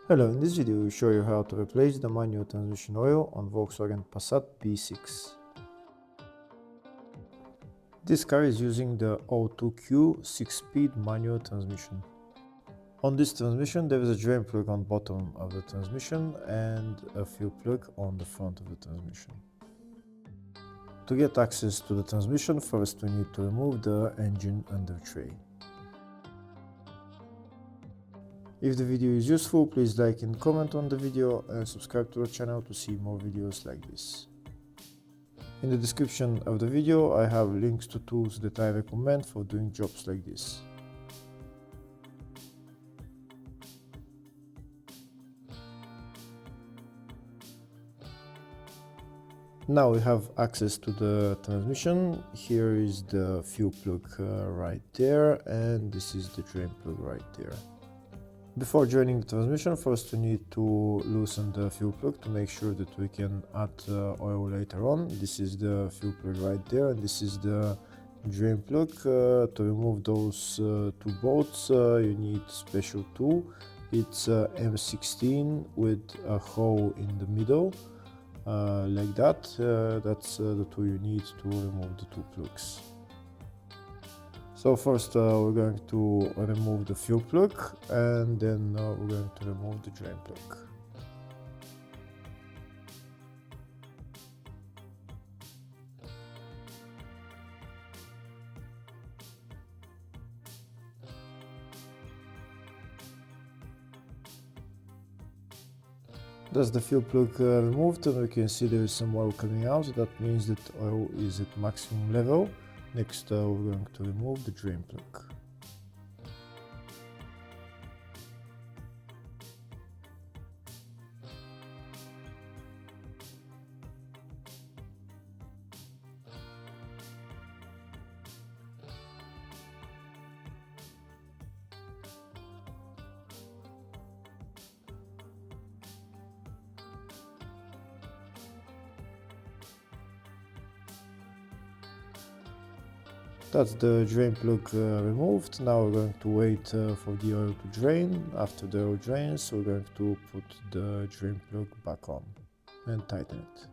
Hello, in this video we show you how to replace the manual transmission oil on Volkswagen Passat B6. This car is using the O2Q 6-speed manual transmission. On this transmission there is a drain plug on bottom of the transmission and a fuel plug on the front of the transmission. To get access to the transmission, first we need to remove the engine under tray. If the video is useful, please like and comment on the video and subscribe to the channel to see more videos like this. In the description of the video I have links to tools that I recommend for doing jobs like this. Now we have access to the transmission. Here is the fuel plug right there, and this is the drain plug right there. Before joining the transmission, first we need to loosen the fuel plug to make sure that we can add oil later on. This is the fuel plug right there, and this is the drain plug. To remove those two bolts you need special tool. It's M16 with a hole in the middle, like that. That's the tool you need to remove the two plugs. So first we're going to remove the fuel plug, and then we're going to remove the drain plug. That's the fuel plug removed, and we can see there is some oil coming out. That means that oil is at maximum level. Next we're going to remove the drain plug. That's the drain plug removed. Now we're going to wait for the oil to drain. After the oil drains, we're going to put the drain plug back on and tighten it.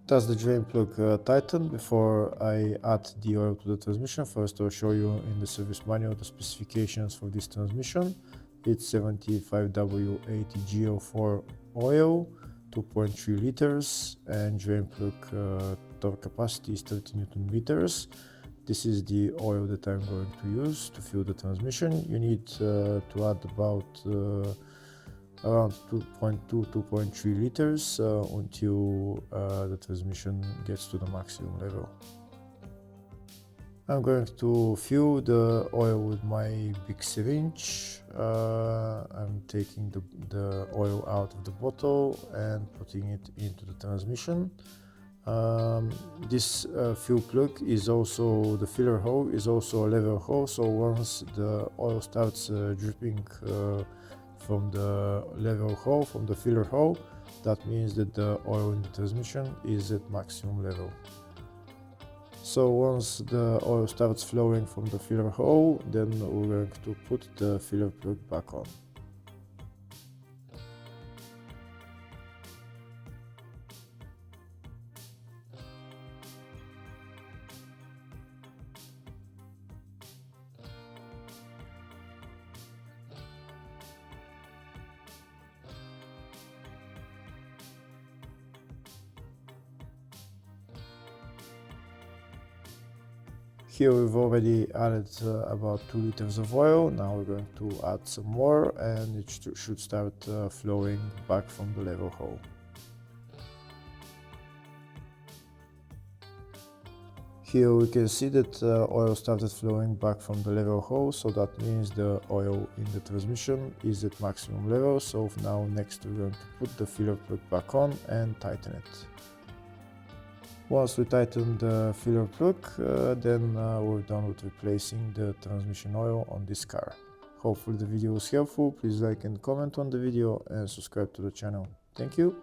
That's the drain plug tightened. Before I add the oil to the transmission, first I'll show you in the service manual the specifications for this transmission. It's 75W80G04 oil, 2.3 liters, and drain plug torque capacity is 30 Newton meters. This is the oil that I'm going to use to fuel the transmission. You need to add about around 2.3 liters until the transmission gets to the maximum level. I'm going to fill the oil with my big syringe. I'm taking the oil out of the bottle and putting it into the transmission. This fuel plug is also, the filler hole is also a level hole, so once the oil starts dripping from the level hole, from the filler hole, that means that the oil in the transmission is at maximum level. So once the oil starts flowing from the filler hole, then we're going to put the filler plug back on. Here we've already added about 2 liters of oil. Now we're going to add some more, and it should start flowing back from the level hole. Here we can see that oil started flowing back from the level hole, so that means the oil in the transmission is at maximum level. So now next we're going to put the filler plug back on and tighten it. Once we tighten the filler plug, then we're done with replacing the transmission oil on this car. Hopefully the video was helpful. Please like and comment on the video and subscribe to the channel. Thank you.